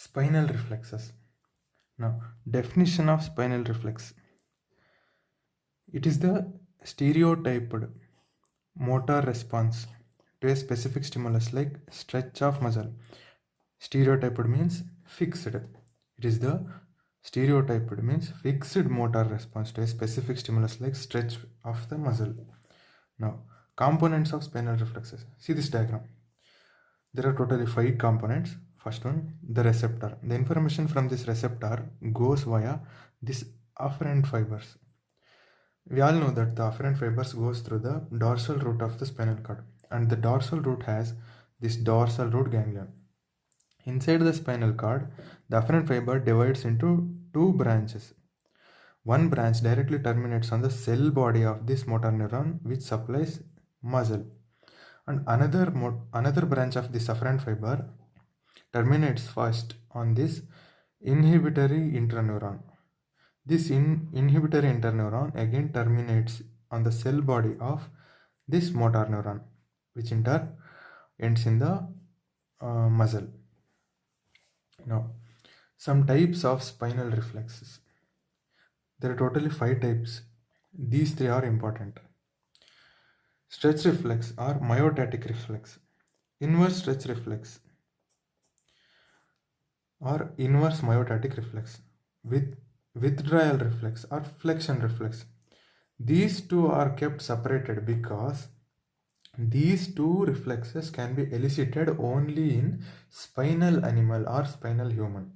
Spinal reflexes. Now, definition of spinal reflex. It is the stereotyped motor response to a specific stimulus like stretch of muscle. Stereotyped means fixed. It is the stereotyped means fixed motor response to a specific stimulus like stretch of the muscle. Now, components of spinal reflexes. See this diagram. There are totally 5 components. First one, the receptor. The information from this receptor goes via this afferent fibers. We all know that the afferent fibers goes through the dorsal root of the spinal cord, and the dorsal root has this dorsal root ganglion. Inside the spinal cord, the afferent fiber divides into 2 branches. One branch directly terminates on the cell body of this motor neuron which supplies muscle, and another branch of this afferent fiber terminates first on this inhibitory interneuron. This inhibitory interneuron again terminates on the cell body of this motor neuron, which in turn ends in the muscle. Now, some types of spinal reflexes. There are totally 5 types. These 3 are important. Stretch reflex or myotatic reflex, inverse stretch reflex or inverse myotatic reflex, with withdrawal reflex or flexion reflex. These two are kept separated because these two reflexes can be elicited only in spinal animal or spinal human.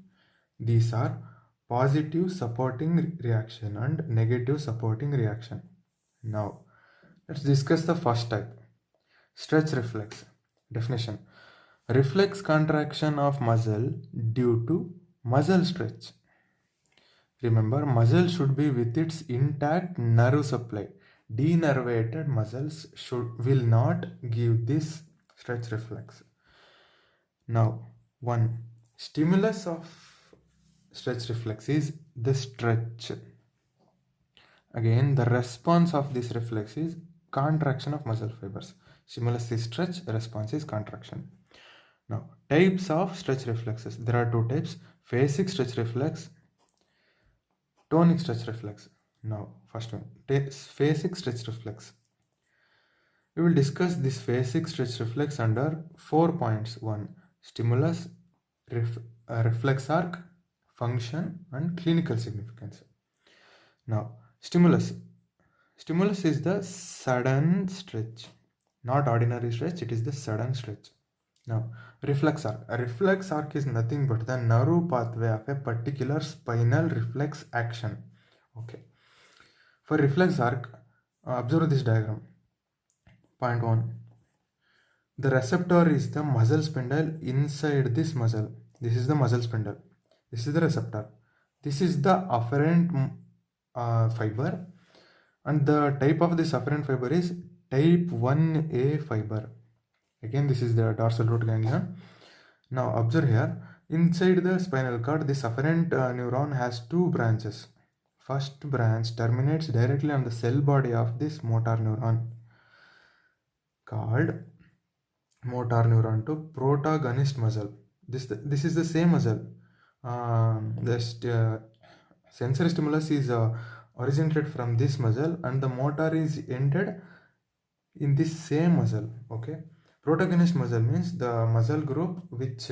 These are positive supporting reaction and negative supporting reaction. Now, let's discuss the first type, stretch reflex. Definition: reflex contraction of muscle due to muscle stretch. Remember, muscle should be with its intact nerve supply. Denervated muscles will not give this stretch reflex. Now, one stimulus of stretch reflex is the stretch. Again, the response of this reflex is contraction of muscle fibers. Stimulus is stretch, response is contraction. Now, types of stretch reflexes. There are 2 types: phasic stretch reflex, tonic stretch reflex. Now, first one, phasic stretch reflex. We will discuss this phasic stretch reflex under 4 points. 1. Stimulus, reflex arc, function, and clinical significance. Now, stimulus. Stimulus is the sudden stretch, not ordinary stretch, it is the sudden stretch. Now, reflex arc. A reflex arc is nothing but the nerve pathway of a particular spinal reflex action. Okay. For reflex arc, observe this diagram. Point 1. The receptor is the muscle spindle inside this muscle. This is the muscle spindle. This is the receptor. This is the afferent fiber, and the type of this afferent fiber is type 1A fiber. Again, this is the dorsal root ganglion. Now, observe here. Inside the spinal cord, this afferent neuron has 2 branches. First branch terminates directly on the cell body of this motor neuron, called motor neuron to protagonist muscle. This is the same muscle. The sensory stimulus is originated from this muscle, and the motor is ended in this same muscle. Okay. Protagonist muscle means the muscle group which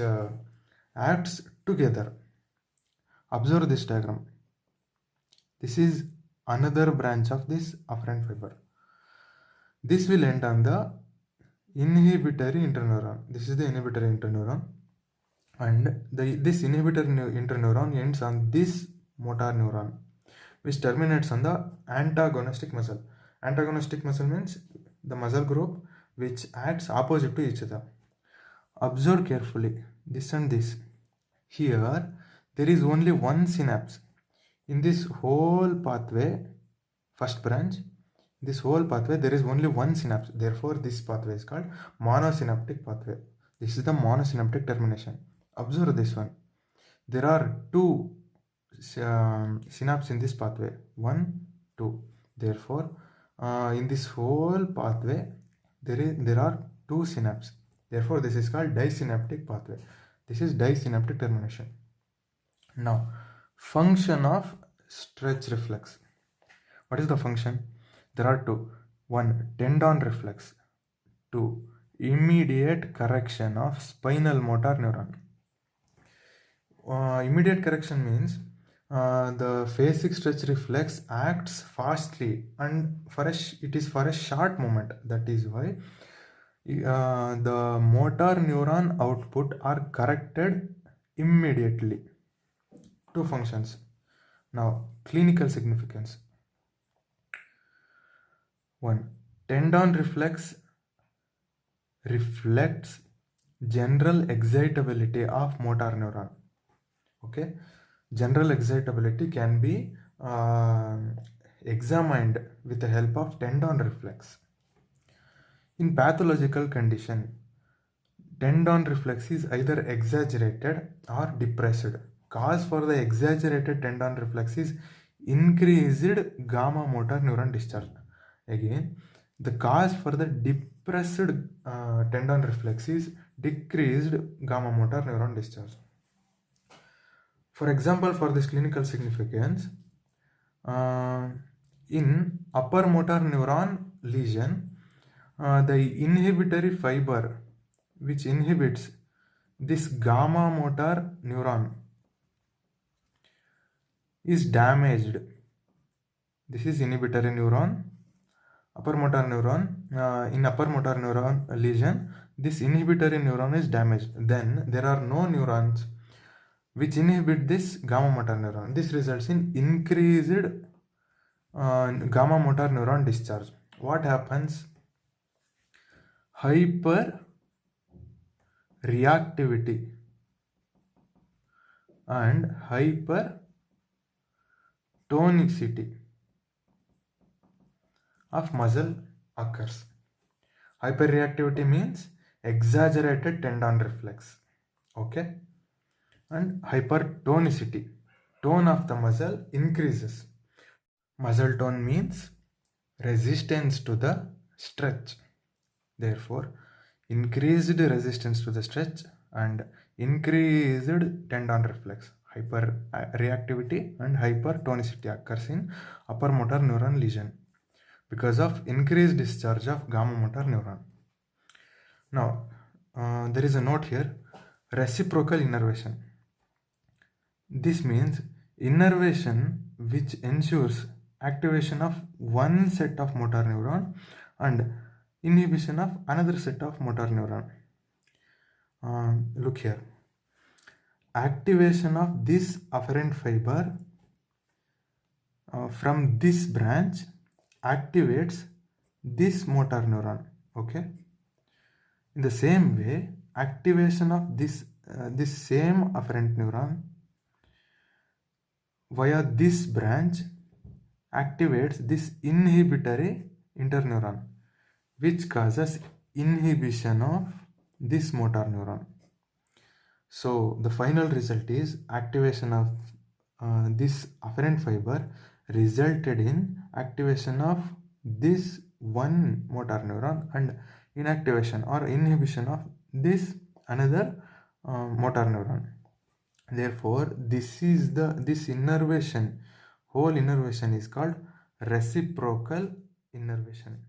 acts together. Observe this diagram. This is another branch of this afferent fiber. This will end on the inhibitory interneuron. This is the inhibitory interneuron, and this inhibitory interneuron ends on this motor neuron, which terminates on the antagonistic muscle. Antagonistic muscle means the muscle group which acts opposite to each other. Observe carefully this and this. Here, there is only one synapse. In this whole pathway, first branch, this whole pathway, there is only one synapse. Therefore, this pathway is called monosynaptic pathway. This is the monosynaptic termination. Observe this one. There are 2 synapses in this pathway. 1, 2. Therefore, in this whole pathway, there are 2 synapses. Therefore, this is called disynaptic pathway. This is disynaptic termination. Now, function of stretch reflex. What is the function? There are two. One, tendon reflex. Two, immediate correction of spinal motor neuron. Immediate correction means the phasic stretch reflex acts fastly and it is for a short moment. That is why the motor neuron output are corrected immediately. Two functions. Now, clinical significance. One, tendon reflex reflects general excitability of motor neuron. Okay, general excitability can be examined with the help of tendon reflex. In pathological condition, tendon reflex is either exaggerated or depressed. Cause for the exaggerated tendon reflex is increased gamma motor neuron discharge. Again, the cause for the depressed tendon reflex is decreased gamma motor neuron discharge. For example, for this clinical significance, in upper motor neuron lesion, the inhibitory fiber which inhibits this gamma motor neuron is damaged. This is inhibitory neuron, upper motor neuron. In upper motor neuron lesion, this inhibitory neuron is damaged. Then there are no neurons which inhibit this gamma motor neuron. This results in increased gamma motor neuron discharge. What happens? Hyper reactivity and hypertonicity of muscle occurs. Hyperreactivity means exaggerated tendon reflex. Okay, and hypertonicity, tone of the muscle increases. Muscle tone means resistance to the stretch. Therefore, increased resistance to the stretch and increased tendon reflex, hyperreactivity and hypertonicity occurs in upper motor neuron lesion because of increased discharge of gamma motor neuron. Now, there is a note here, reciprocal innervation. This means innervation which ensures activation of one set of motor neuron and inhibition of another set of motor neuron. Look here. Activation of this afferent fiber from this branch activates this motor neuron. Okay. In the same way, activation of this same afferent neuron via this branch activates this inhibitory interneuron, which causes inhibition of this motor neuron. So the final result is activation of this afferent fiber resulted in activation of this one motor neuron and inactivation or inhibition of this another motor neuron. Therefore, this innervation, whole innervation is called reciprocal innervation.